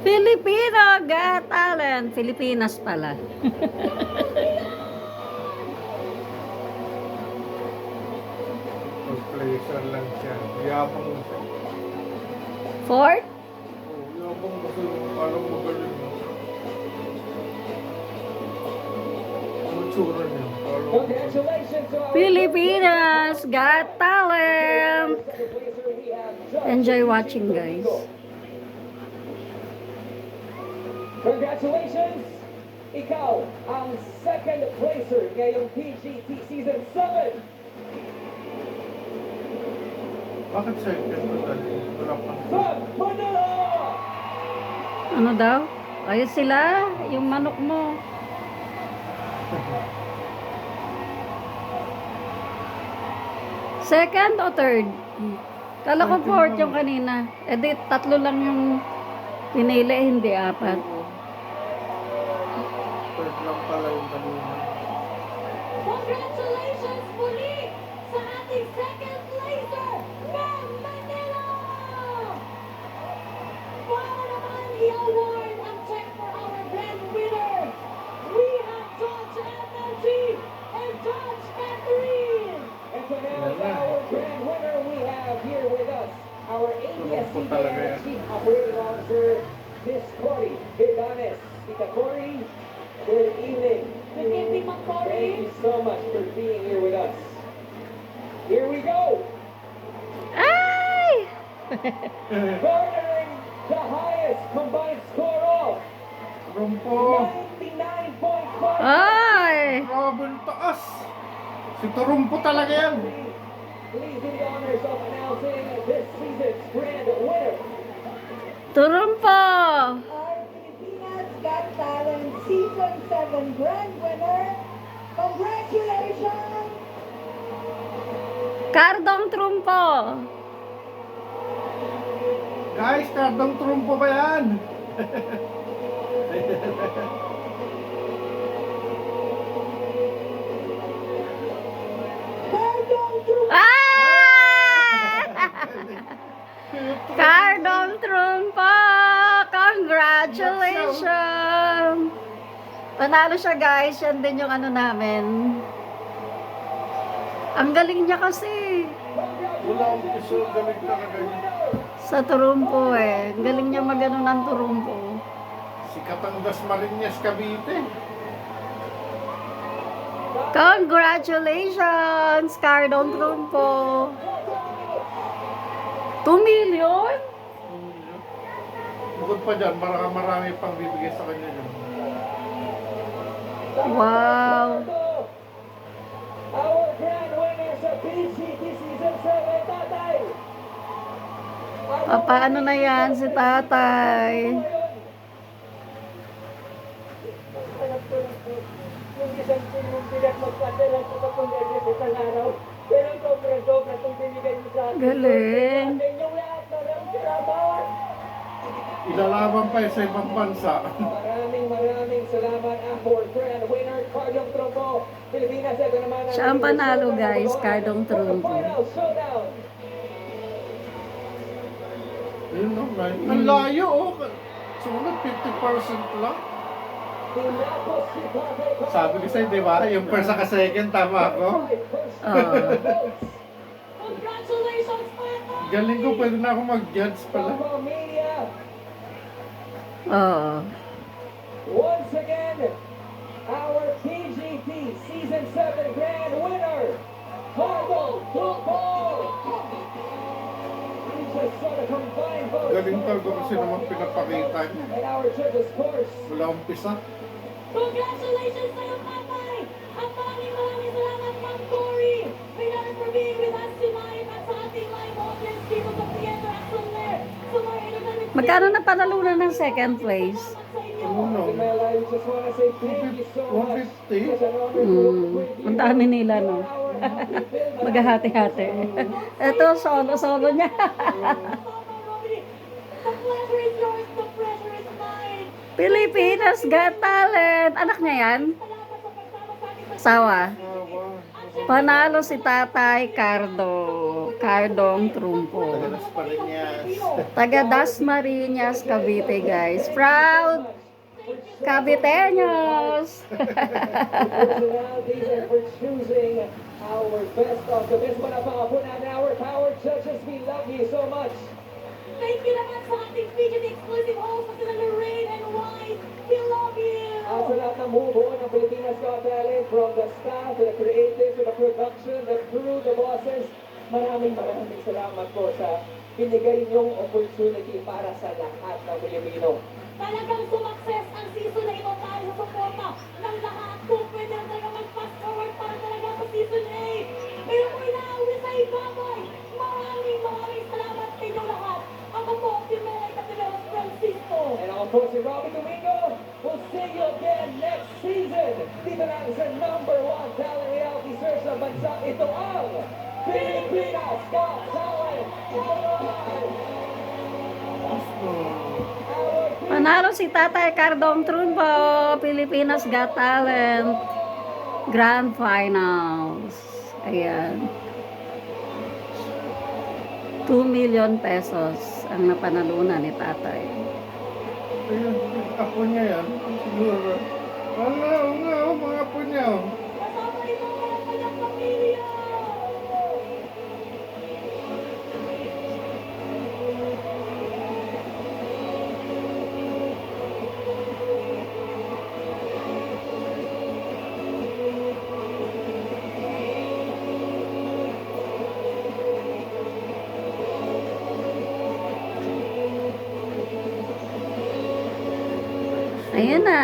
Filipino Got Talent. Pilipinas pala. Placer lang siya. Yabang mo siya. Fourth? Yabang kasi parang magaling. Ang tsura niya. Congratulations to our Filipinas Got Talent. Enjoy watching, guys. Congratulations! Ikaw ang second placer ngayong PGT Season 7. Bakit second mo dali? Wala pang From Manila! Ano daw? Ayos sila. Yung manok mo. Second o third? Kala ko fourth yung kanina. Eh di, tatlo lang yung pinili, hindi apat. third lang pala yung kanina. Congratulations muli sa ating second placer ng Manila! Para naman i-award ang check for our grand winner. We have George Energy and George Catherine. And so now, as our grand winner, we have here with us our ABS-CBN Chief Operating Officer, Miss Cory Vidanes. Tita Cory, good evening. Good evening, Ma'am Cory. Thank you so much for being here with us. Here we go. Ay! Garnering the highest combined score of Rumpo! 99.5. Ay! Grabe ang taas! Si Turumpo talaga yan! Please do the honors of announcing this season's grand winner. Turumpo! Our Filipinas Got Talent Season 7 Grand Winner. Congratulations! Cardong Trumpo! Guys, kardong Turumpo ba yan? Pardon Trumpo! Ah! Cardong Trumpo! Congratulations! Panalo siya, guys. Yan din yung ano namin. Ang galing niya kasi. Wala akong piso, galing talaga yun. Sa Turumpo eh. Ang galing niya magano ng Turumpo. Si Katangas Marinas Cavite. Congratulations, Cardong Trumpo! 2 million? Bukod pa dyan, marami pang bibigay sa kanya yun. Wow! Our grand winner sa PGT Season 7, Tatay! Paano na yan si tatay? Yung isang pinupilat magpadala sa kapanggalit isang araw. Pero sobra-sobra itong binigay mo sa atin. Galing. Sa inyong lahat, maraming salamat. Ilalaban pa yun sa ibang bansa. Maraming salamat our grand winner, Cardong Trumpo. Pilipinas, ito naman ang Siya ang panalo, guys, Cardong Trumpo. final showdown. Yun no, man. Ang layo oh. Sumunod 50% lang. Tinapos si Tatay. Sabi ko sa'yo, di ba? Yung first ka second, tama ako. Congratulations, Tatay! Galing ko, pwede na ako mag-judge pala. Tampa Media. Oo. Once again, our PGT Season 7 grand winner, Cardong Trumpo! He just saw the combined votes. Galing talaga kasi naman pinapakita niya. And our judges, of course, Wala akong pisa. Congratulations sa'yo, Tatay! At maraming salamat, Ma'am Cory! Pinanat for being with us tonight at sa ating live audience dito sa Theater at Soler. So, mga entertainment Magkano na panalunan ng second place? sa inyo. Ano? Mela, I just want to say thank you so much. 150? It's an honor to work with you. Ang dami nila, no? Maghahati-hati. Ito, solo niya. The pleasure is yours, the pressure is mine. Pilipinas Got Talent. Anak niya yan? Salamat sa pagsama sa ating Asawa. Ah, wow. Panalo si Tatay Cardo. Cardong Trumpo. Tagalas pa rin yan. Taga Dasmariñas, Cavite, guys. Proud Caviteños! Personalities and for choosing our best of the best. Manapangapunan our power judges. We love you so much. Thank you naman sa ating featured exclusive host na sila Lorraine and Wise. We love you! At sa lahat ng buo ng Pilipinas Got Talent, from the staff to the creatives to the production, the crew, the bosses, maraming salamat po sa binigay niyong opportunity para sa lahat ng Pilipino. Talagang sumakses ang season na ito dahil sa suporta ng lahat. Kung pwede na talaga mag-fast forward para talaga sa season 8. Pero kung inaawi sa ibabay, maraming salamat sa inyo lahat. Ako po, si Melay Cativeros Francisco. And ako po si Robbie Domingo. We'll see you again next season. Dito lang sa #1 talent reality search sa bansa. Ito ang Pilipinas Got Talent. Panalo si Tatay Cardong Trumpo, Pilipinas Got Talent Grand Finals. Ayan. 2 million pesos ang napanalunan ni Tatay. Ayun, apo niya yan. Siguro. Wala, nga, mga apo niya. Kasama ito ang kanyang pamilya. Ayan na.